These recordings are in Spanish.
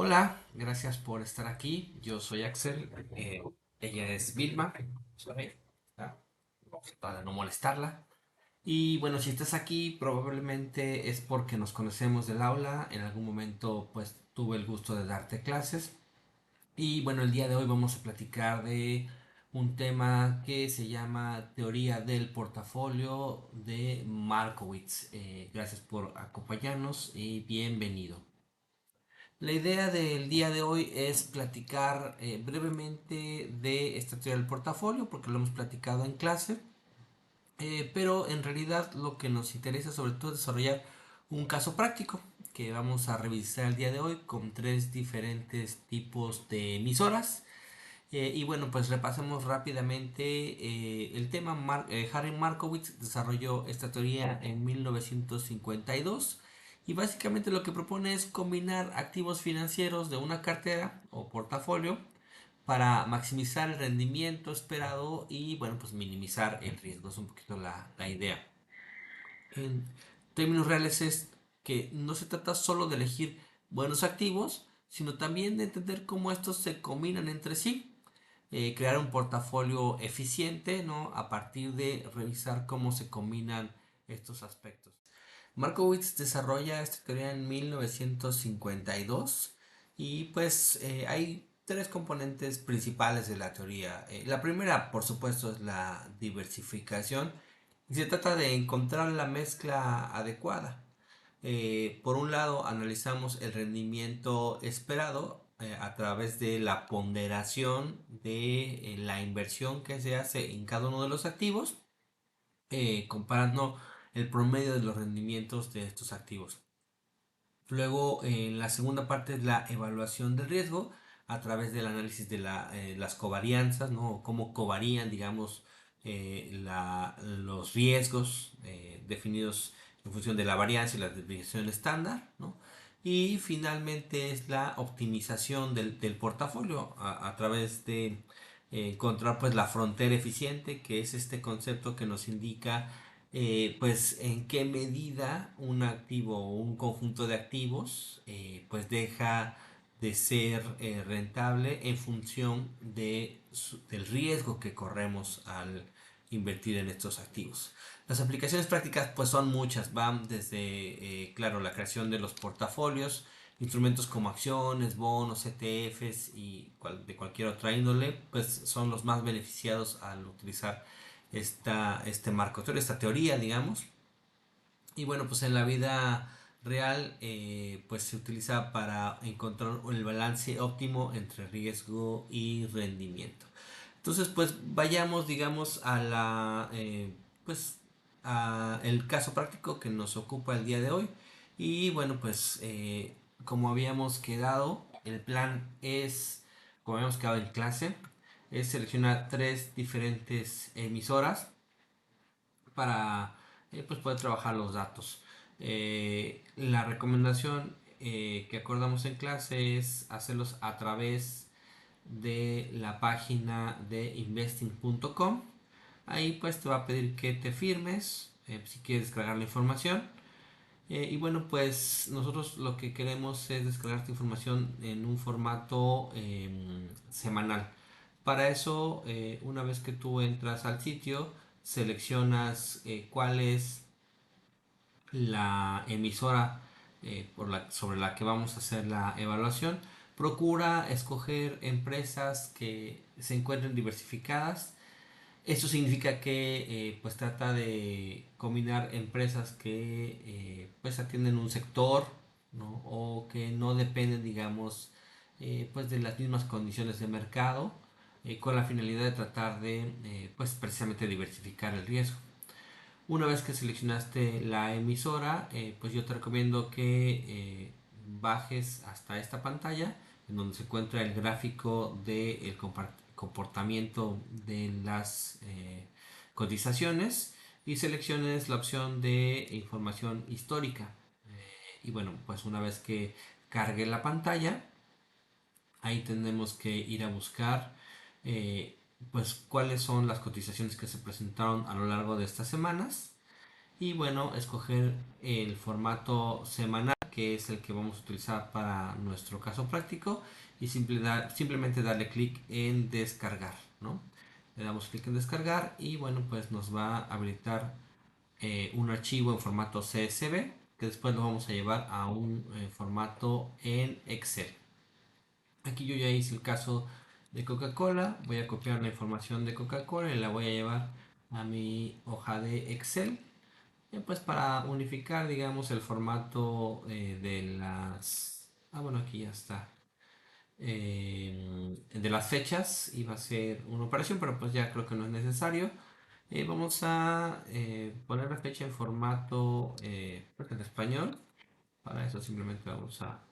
Hola, gracias por estar aquí. Yo soy Axel, ella es Vilma, sorry, ¿ah? Para no molestarla. Y bueno, si estás aquí, probablemente es porque nos conocemos del aula. En algún momento, pues tuve el gusto de darte clases. Y bueno, el día de hoy vamos a platicar de un tema que se llama Teoría del Portafolio de Markowitz. Gracias por acompañarnos y bienvenido. La idea del día de hoy es platicar brevemente de esta teoría del portafolio, porque lo hemos platicado en clase, pero en realidad lo que nos interesa sobre todo es desarrollar un caso práctico que vamos a revisar el día de hoy con tres diferentes tipos de emisoras. Y bueno, pues repasemos rápidamente el tema. Harry Markowitz desarrolló esta teoría en 1952 y básicamente lo que propone es combinar activos financieros de una cartera o portafolio para maximizar el rendimiento esperado y bueno, pues minimizar el riesgo. Es un poquito la idea. En términos reales es que no se trata solo de elegir buenos activos, sino también de entender cómo estos se combinan entre sí, crear un portafolio eficiente, ¿no? A partir de revisar cómo se combinan estos aspectos. Markowitz desarrolla esta teoría en 1952 y pues hay tres componentes principales de la teoría. La primera, por supuesto, es la diversificación y se trata de encontrar la mezcla adecuada. Por un lado, analizamos el rendimiento esperado a través de la ponderación de la inversión que se hace en cada uno de los activos, comparando el promedio de los rendimientos de estos activos. Luego, la segunda parte es la evaluación del riesgo a través del análisis de las covarianzas, ¿no? Cómo covarían, digamos, los riesgos definidos en función de la varianza y la desviación estándar, ¿no? Y finalmente es la optimización del portafolio a través de encontrar pues la frontera eficiente, que es este concepto que nos indica pues en qué medida un activo o un conjunto de activos pues deja de ser rentable en función del riesgo que corremos al invertir en estos activos. Las aplicaciones prácticas pues son muchas, van desde claro la creación de los portafolios, instrumentos como acciones, bonos, ETFs y de cualquier otra índole, pues son los más beneficiados al utilizar este marco teórico, esta teoría, digamos. Y bueno, pues en la vida real, pues se utiliza para encontrar el balance óptimo entre riesgo y rendimiento. Entonces, pues vayamos, digamos, pues, a el caso práctico que nos ocupa el día de hoy. Y bueno, pues como habíamos quedado, el plan es, como habíamos quedado en clase, es seleccionar tres diferentes emisoras para pues poder trabajar los datos. La recomendación que acordamos en clase es hacerlos a través de la página de investing.com. Ahí pues te va a pedir que te firmes si quieres descargar la información. Y bueno, pues nosotros lo que queremos es descargar esta información en un formato semanal. Para eso, una vez que tú entras al sitio, seleccionas cuál es la emisora sobre la que vamos a hacer la evaluación. Procura escoger empresas que se encuentren diversificadas. Eso significa que pues trata de combinar empresas que pues atienden un sector, ¿no? O que no dependen, digamos, pues de las mismas condiciones de mercado, con la finalidad de tratar de pues precisamente diversificar el riesgo. Una vez que seleccionaste la emisora, pues yo te recomiendo que bajes hasta esta pantalla en donde se encuentra el gráfico del comportamiento de las cotizaciones y selecciones la opción de información histórica. Y bueno, pues una vez que cargue la pantalla, ahí tenemos que ir a buscar pues cuáles son las cotizaciones que se presentaron a lo largo de estas semanas y bueno, escoger el formato semanal, que es el que vamos a utilizar para nuestro caso práctico, y simplemente darle clic en descargar, ¿no? Le damos clic en descargar y bueno, pues nos va a habilitar un archivo en formato CSV que después lo vamos a llevar a un formato en Excel. Aquí yo ya hice el caso de Coca-Cola, voy a copiar la información de Coca-Cola y la voy a llevar a mi hoja de Excel, pues para unificar, digamos, el formato de las... Ah, bueno, aquí ya está. De las fechas iba a ser una operación, pero pues ya creo que no es necesario. Vamos a poner la fecha en formato creo que en español. Para eso simplemente vamos a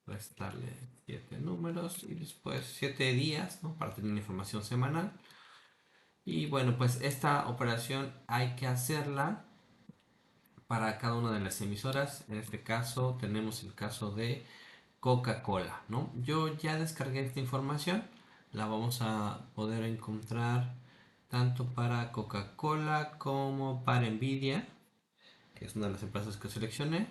restarle 7 números y después 7 días, ¿no? Para tener la información semanal. Y bueno, pues esta operación hay que hacerla para cada una de las emisoras. En este caso tenemos el caso de Coca-Cola, ¿no? Yo ya descargué esta información, la vamos a poder encontrar tanto para Coca-Cola como para Nvidia, que es una de las empresas que seleccioné,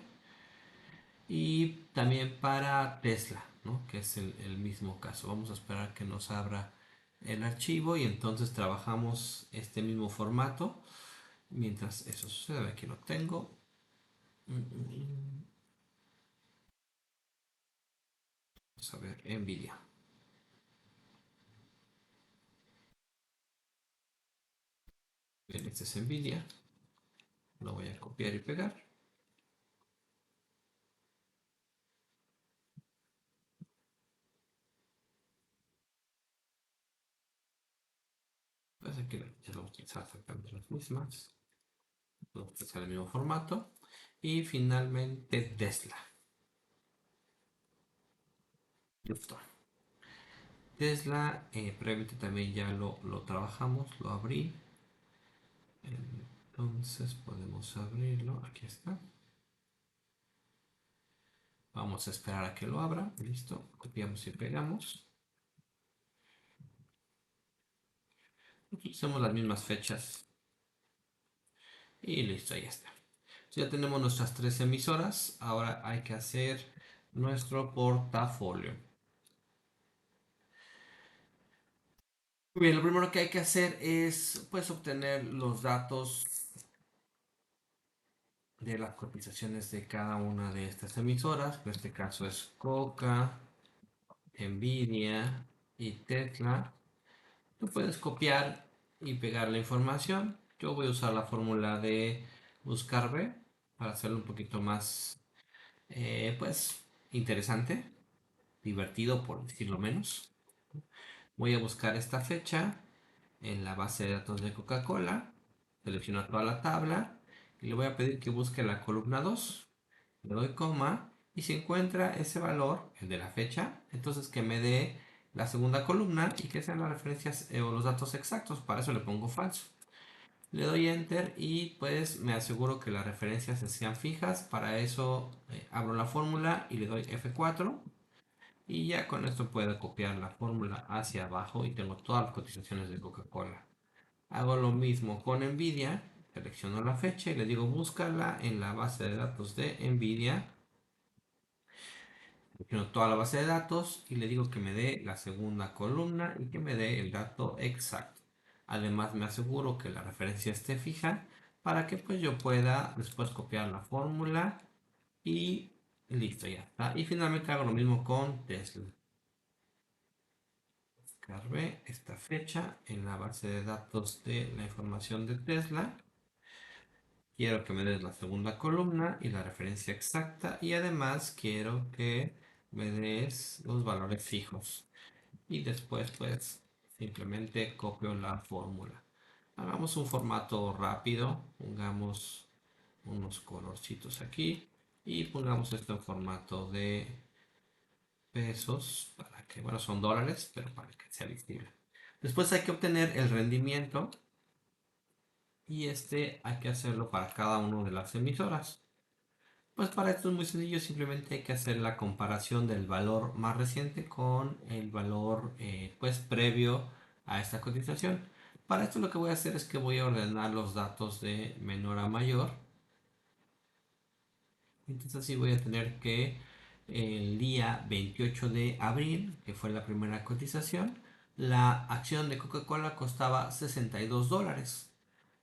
y también para Tesla, ¿no? Que es el mismo caso. Vamos a esperar que nos abra el archivo y entonces trabajamos este mismo formato. Mientras eso sucede, aquí lo tengo. Vamos a ver, Nvidia. Bien, este es Nvidia. Lo voy a copiar y pegar. Pues aquí ya vamos a utilizar exactamente las mismas. Vamos a utilizar el mismo formato. Y finalmente Tesla. Listo. Tesla, previamente también ya lo trabajamos, lo abrí. Entonces podemos abrirlo. Aquí está. Vamos a esperar a que lo abra. Listo. Copiamos y pegamos. Utilicemos las mismas fechas. Y listo, ahí está. Ya tenemos nuestras tres emisoras. Ahora hay que hacer nuestro portafolio. Muy bien, lo primero que hay que hacer es pues obtener los datos de las cotizaciones de cada una de estas emisoras. En este caso es Coca, Nvidia y Tesla. Tú puedes copiar y pegar la información. Yo voy a usar la fórmula de buscar B para hacerlo un poquito más, pues, interesante, divertido por decirlo menos. Voy a buscar esta fecha en la base de datos de Coca-Cola. Selecciono toda la tabla y le voy a pedir que busque la columna 2. Le doy coma y si encuentra ese valor, el de la fecha, entonces que me dé la segunda columna y que sean las referencias o los datos exactos. Para eso le pongo falso. Le doy enter y pues me aseguro que las referencias sean fijas. Para eso abro la fórmula y le doy F4 y ya con esto puedo copiar la fórmula hacia abajo y tengo todas las cotizaciones de Coca-Cola. Hago lo mismo con Nvidia, selecciono la fecha y le digo búscala en la base de datos de Nvidia. Selecciono toda la base de datos y le digo que me dé la segunda columna y que me dé el dato exacto. Además me aseguro que la referencia esté fija para que pues yo pueda después copiar la fórmula y listo, ya está. Y finalmente hago lo mismo con Tesla. Cargué esta fecha en la base de datos de la información de Tesla. Quiero que me des la segunda columna y la referencia exacta y además quiero que me des los valores fijos. Y después pues simplemente copio la fórmula. Hagamos un formato rápido, pongamos unos colorcitos aquí y pongamos esto en formato de pesos para que, bueno, son dólares, pero para que sea visible. Después hay que obtener el rendimiento y este hay que hacerlo para cada una de las emisoras. Pues para esto es muy sencillo, simplemente hay que hacer la comparación del valor más reciente con el valor pues previo a esta cotización. Para esto lo que voy a hacer es que voy a ordenar los datos de menor a mayor Entonces así voy a tener que el día 28 de abril, que fue la primera cotización, la acción de Coca-Cola costaba $62.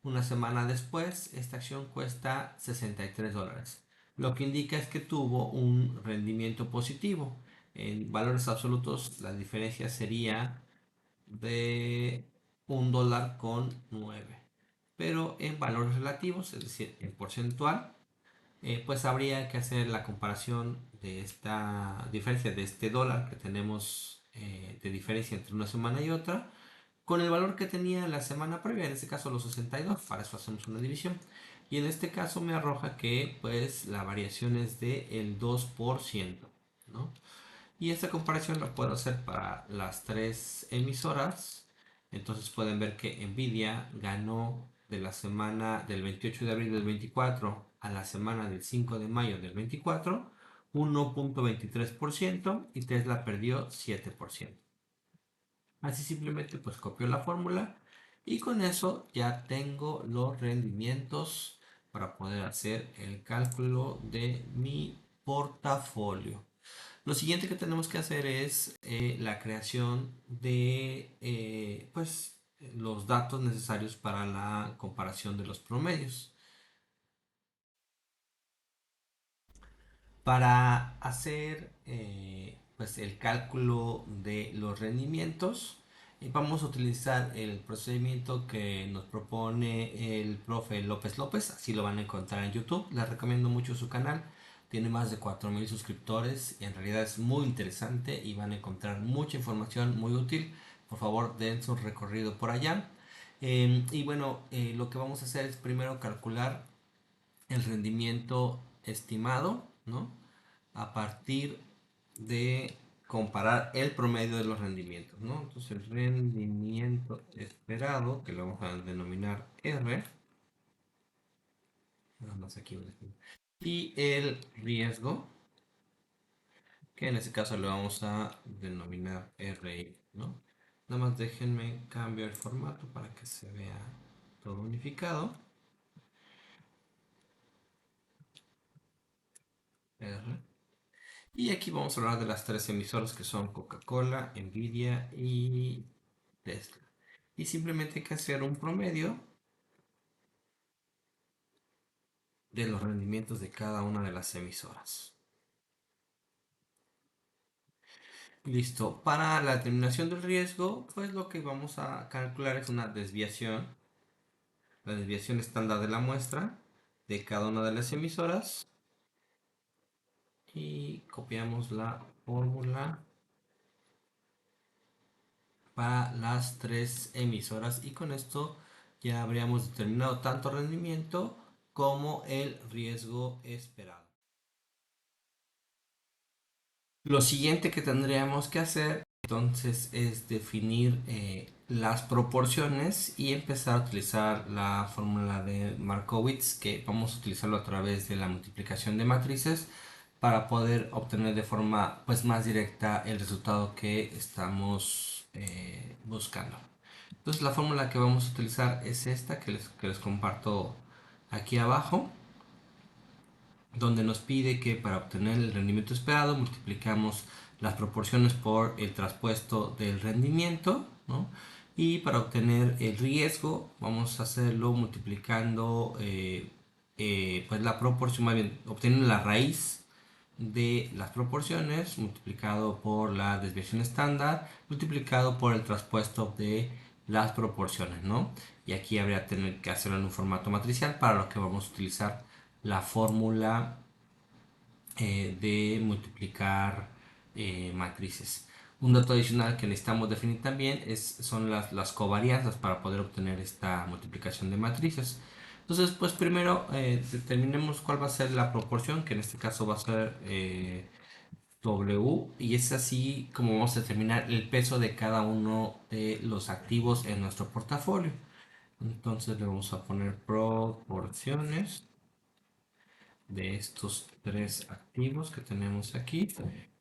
Una semana después, esta acción cuesta $63. Lo que indica es que tuvo un rendimiento positivo. En valores absolutos, la diferencia sería de $1,09. Pero en valores relativos, es decir, en porcentual, pues habría que hacer la comparación de esta diferencia de este dólar que tenemos de diferencia entre una semana y otra con el valor que tenía la semana previa, en este caso los 62. Para eso hacemos una división. Y en este caso me arroja que pues la variación es del 2%, ¿no? Y esta comparación la puedo hacer para las tres emisoras. Entonces pueden ver que Nvidia ganó de la semana del 28 de abril del 24 a la semana del 5 de mayo del 24, 1,23% y Tesla perdió 7%. Así simplemente pues copio la fórmula y con eso ya tengo los rendimientos para poder hacer el cálculo de mi portafolio. Lo siguiente que tenemos que hacer es la creación de pues, los datos necesarios para la comparación de los promedios. Para hacer pues, el cálculo de los rendimientos, vamos a utilizar el procedimiento que nos propone el profe López López. Así lo van a encontrar en YouTube. Les recomiendo mucho su canal. Tiene más de 4,000 suscriptores. En realidad es muy interesante y van a encontrar mucha información muy útil. Por favor, den su recorrido por allá. Y bueno, lo que vamos a hacer es primero calcular el rendimiento estimado, ¿no? A partir de comparar el promedio de los rendimientos, ¿no? Entonces el rendimiento esperado, que lo vamos a denominar R, nada más aquí, y el riesgo, que en este caso lo vamos a denominar RI, ¿no? Nada más déjenme cambiar el formato para que se vea todo unificado. R. Y aquí vamos a hablar de las tres emisoras que son Coca-Cola, Nvidia y Tesla. Y simplemente hay que hacer un promedio de los rendimientos de cada una de las emisoras. Listo. Para la determinación del riesgo, pues lo que vamos a calcular es una desviación, la desviación estándar de la muestra de cada una de las emisoras. Y copiamos la fórmula para las tres emisoras y con esto ya habríamos determinado tanto rendimiento como el riesgo esperado. Lo siguiente que tendríamos que hacer entonces es definir las proporciones y empezar a utilizar la fórmula de Markowitz, que vamos a utilizarlo a través de la multiplicación de matrices para poder obtener de forma pues más directa el resultado que estamos buscando. Entonces la fórmula que vamos a utilizar es esta que les comparto aquí abajo, donde nos pide que para obtener el rendimiento esperado multiplicamos las proporciones por el traspuesto del rendimiento, ¿no? Y para obtener el riesgo vamos a hacerlo multiplicando pues la proporción, más bien obteniendo la raíz de las proporciones multiplicado por la desviación estándar multiplicado por el traspuesto de las proporciones, ¿no? Y aquí habría tener que hacerlo en un formato matricial, para lo que vamos a utilizar la fórmula de multiplicar matrices. Un dato adicional que necesitamos definir también son las covarianzas para poder obtener esta multiplicación de matrices. Entonces, pues primero determinemos cuál va a ser la proporción, que en este caso va a ser W, y es así como vamos a determinar el peso de cada uno de los activos en nuestro portafolio. Entonces le vamos a poner proporciones de estos tres activos que tenemos aquí.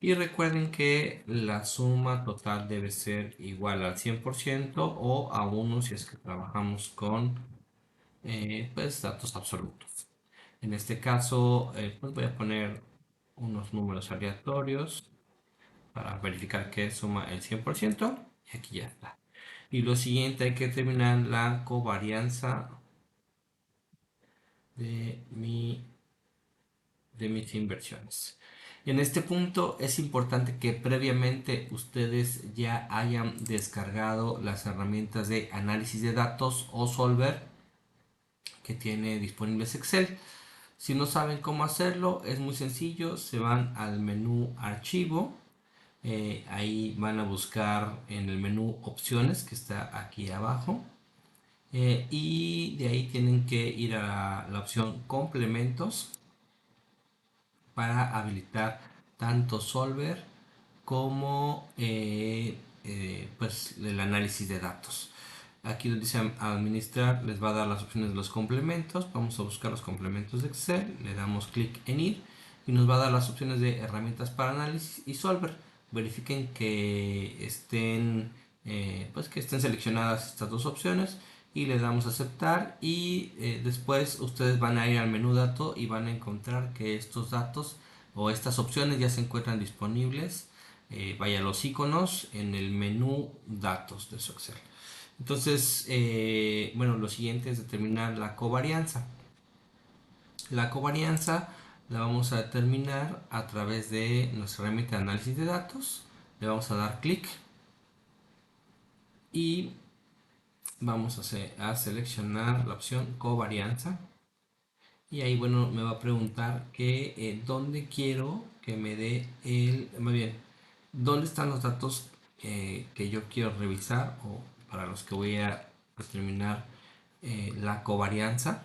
Y recuerden que la suma total debe ser igual al 100% o a 1 si es que trabajamos con pues, datos absolutos. En este caso, pues voy a poner unos números aleatorios para verificar que suma el 100% y aquí ya está. Y lo siguiente, hay que determinar la covarianza de, de mis inversiones. En este punto es importante que previamente ustedes ya hayan descargado las herramientas de análisis de datos o Solver que tiene disponibles Excel. Si no saben cómo hacerlo, es muy sencillo. Se van al menú archivo. Ahí van a buscar en el menú opciones que está aquí abajo. Y de ahí tienen que ir a la opción complementos para habilitar tanto Solver como pues el análisis de datos. Aquí donde dice administrar les va a dar las opciones de los complementos. Vamos a buscar los complementos de Excel, le damos clic en ir y nos va a dar las opciones de herramientas para análisis y Solver. Verifiquen que estén pues que estén seleccionadas estas dos opciones y le damos a aceptar y después ustedes van a ir al menú dato y van a encontrar que estos datos o estas opciones ya se encuentran disponibles. Vaya los iconos en el menú datos de su Excel. Entonces, bueno, lo siguiente es determinar la covarianza. La covarianza la vamos a determinar a través de nuestra herramienta de análisis de datos. Le vamos a dar clic y vamos a seleccionar la opción covarianza. Y ahí, bueno, me va a preguntar que dónde quiero que me dé más bien, dónde están los datos que yo quiero revisar o para los que voy a determinar la covarianza.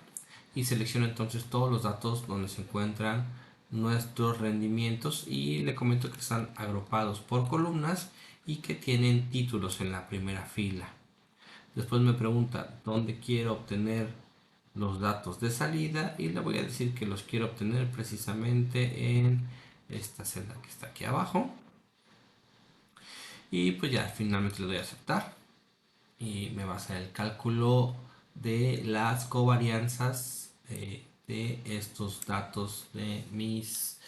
Y selecciono entonces todos los datos donde se encuentran nuestros rendimientos y le comento que están agrupados por columnas y que tienen títulos en la primera fila. Después me pregunta dónde quiero obtener los datos de salida y le voy a decir que los quiero obtener precisamente en esta celda que está aquí abajo. Y pues ya finalmente le doy a aceptar y me va a hacer el cálculo de las covarianzas de estos datos de mis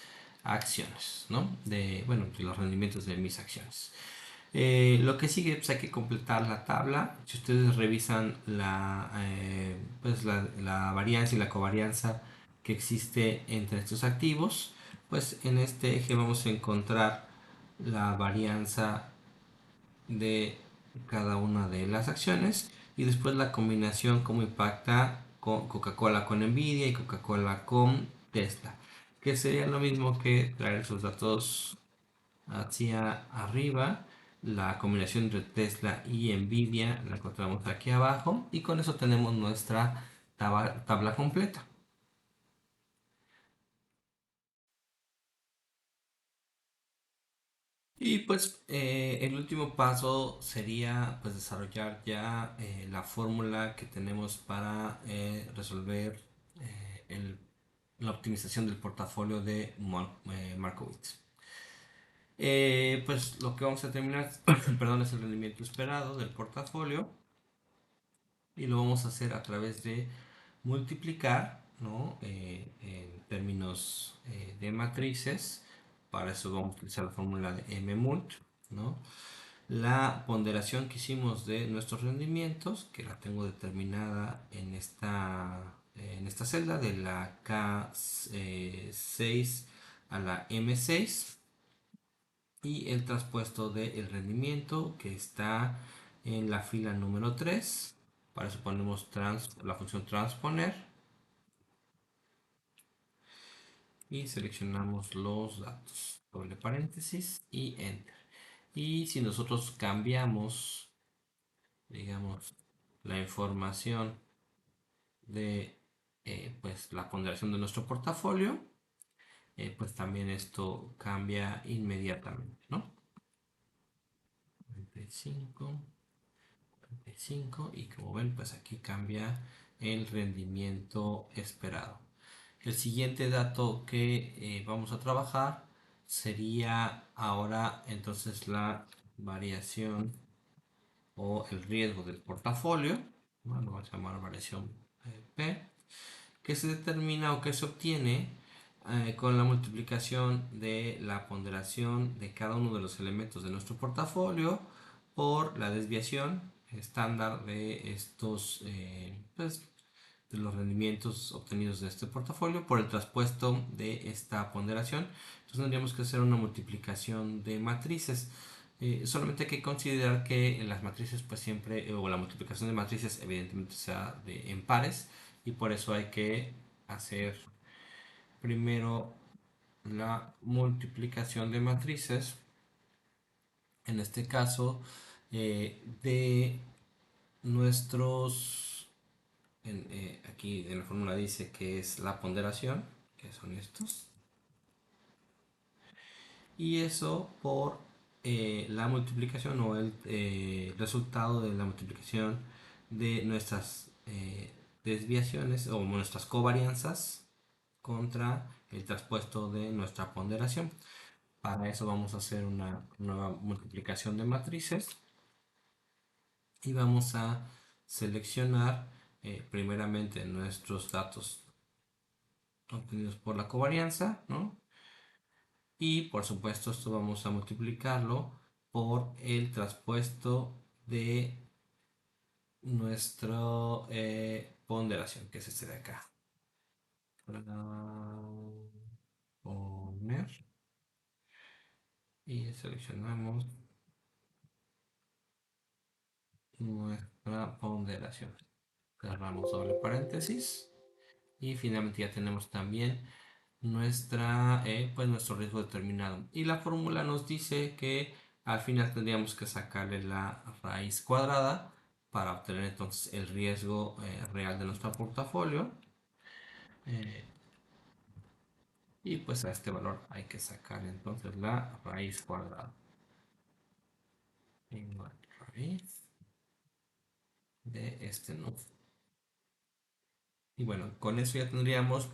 acciones, ¿no? De, bueno, de los rendimientos de mis acciones. Lo que sigue, pues hay que completar la tabla. Si ustedes revisan pues la varianza y la covarianza que existe entre estos activos, pues en este eje vamos a encontrar la varianza de cada una de las acciones y después la combinación cómo impacta con Coca-Cola con Nvidia y Coca-Cola con Tesla, que sería lo mismo que traer esos datos hacia arriba. La combinación entre Tesla y Nvidia la encontramos aquí abajo y con eso tenemos nuestra tabla completa. Y pues el último paso sería pues desarrollar ya la fórmula que tenemos para resolver la optimización del portafolio de Markowitz. Pues lo que vamos a determinar, perdón, es el rendimiento esperado del portafolio y lo vamos a hacer a través de multiplicar, ¿no? En términos de matrices. Para eso vamos a utilizar la fórmula de mmult, ¿no? La ponderación que hicimos de nuestros rendimientos, que la tengo determinada en esta celda de la K6 a la M6 y el traspuesto del rendimiento que está en la fila número 3. Para eso ponemos la función transponer y seleccionamos los datos, doble paréntesis y enter. Y si nosotros cambiamos, digamos, la información de pues la ponderación de nuestro portafolio, pues también esto cambia inmediatamente, ¿no? 35, 35 y como ven, pues aquí cambia el rendimiento esperado. El siguiente dato que vamos a trabajar sería ahora entonces la variación o el riesgo del portafolio. Bueno, vamos a llamar variación P. que se determina o que se obtiene con la multiplicación de la ponderación de cada uno de los elementos de nuestro portafolio por la desviación estándar de estos pues, de los rendimientos obtenidos de este portafolio por el traspuesto de esta ponderación. Entonces tendríamos que hacer una multiplicación de matrices. Solamente hay que considerar que en las matrices pues siempre, o la multiplicación de matrices evidentemente sea en pares, y por eso hay que hacer primero la multiplicación de matrices, en este caso de nuestros, aquí en la fórmula dice que es la ponderación, que son estos, y eso por la multiplicación o el resultado de la multiplicación de nuestras desviaciones o nuestras covarianzas contra el traspuesto de nuestra ponderación. Para eso vamos a hacer una nueva multiplicación de matrices y vamos a seleccionar primeramente nuestros datos obtenidos por la covarianza, ¿no? Y por supuesto esto vamos a multiplicarlo por el traspuesto de nuestra ponderación, que es este de acá. Poner y seleccionamos nuestra ponderación. Cerramos doble paréntesis y finalmente ya tenemos también pues nuestro riesgo determinado. Y la fórmula nos dice que al final tendríamos que sacarle la raíz cuadrada para obtener entonces el riesgo real de nuestro portafolio. Eh, y pues a este valor hay que sacar entonces la raíz cuadrada. Igual raíz de este nudo. Y bueno, con eso ya tendríamos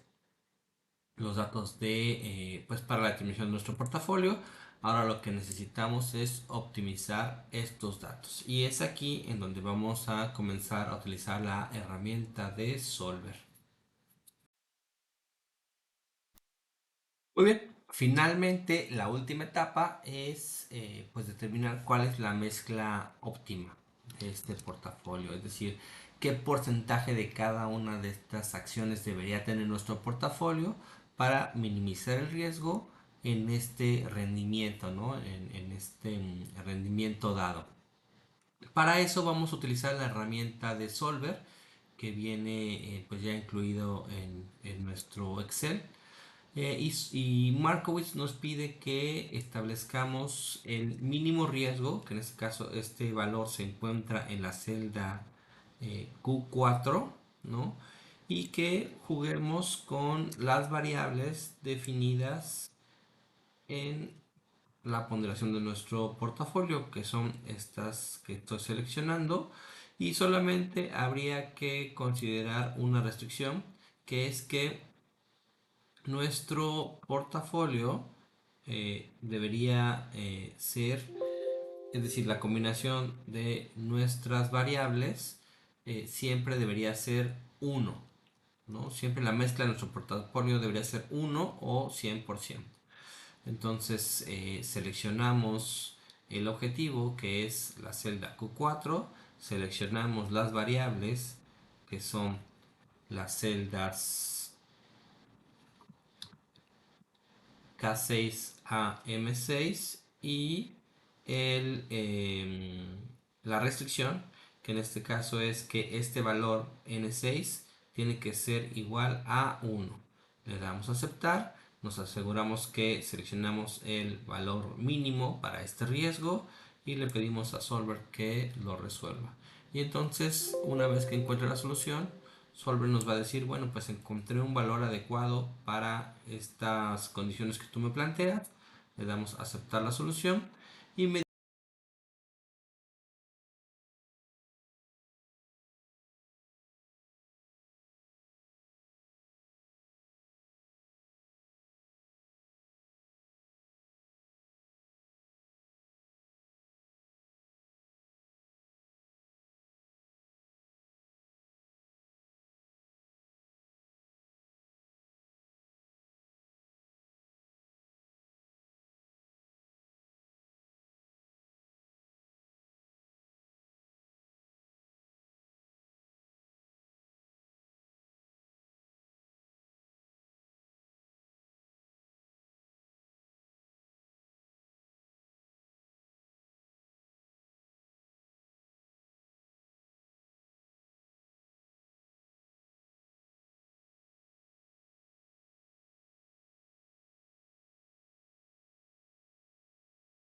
los datos pues para la determinación de nuestro portafolio. Ahora lo que necesitamos es optimizar estos datos. Y es aquí en donde vamos a comenzar a utilizar la herramienta de Solver. Muy bien. Finalmente, la última etapa es pues determinar cuál es la mezcla óptima de este portafolio. Es decir, qué porcentaje de cada una de estas acciones debería tener nuestro portafolio para minimizar el riesgo en este rendimiento, ¿no? En este rendimiento dado. Para eso vamos a utilizar la herramienta de Solver que viene pues ya incluido en nuestro Excel. Y Markowitz nos pide que establezcamos el mínimo riesgo, que en este caso este valor se encuentra en la celda Q4, ¿no? Y que juguemos con las variables definidas en la ponderación de nuestro portafolio, que son estas que estoy seleccionando. Y solamente habría que considerar una restricción, que es que nuestro portafolio debería ser, es decir, la combinación de nuestras variables siempre debería ser uno, ¿no? Siempre la mezcla de nuestro portafolio debería ser uno o 100%. Entonces seleccionamos el objetivo, que es la celda Q4, seleccionamos las variables que son las celdas K6 a M6 y la restricción, que en este caso es que este valor N6 tiene que ser igual a 1. Le damos a aceptar, nos aseguramos que seleccionamos el valor mínimo para este riesgo y le pedimos a Solver que lo resuelva. Y entonces, una vez que encuentre la solución, Solver nos va a decir, bueno, pues encontré un valor adecuado para estas condiciones que tú me planteas. Le damos a aceptar la solución y me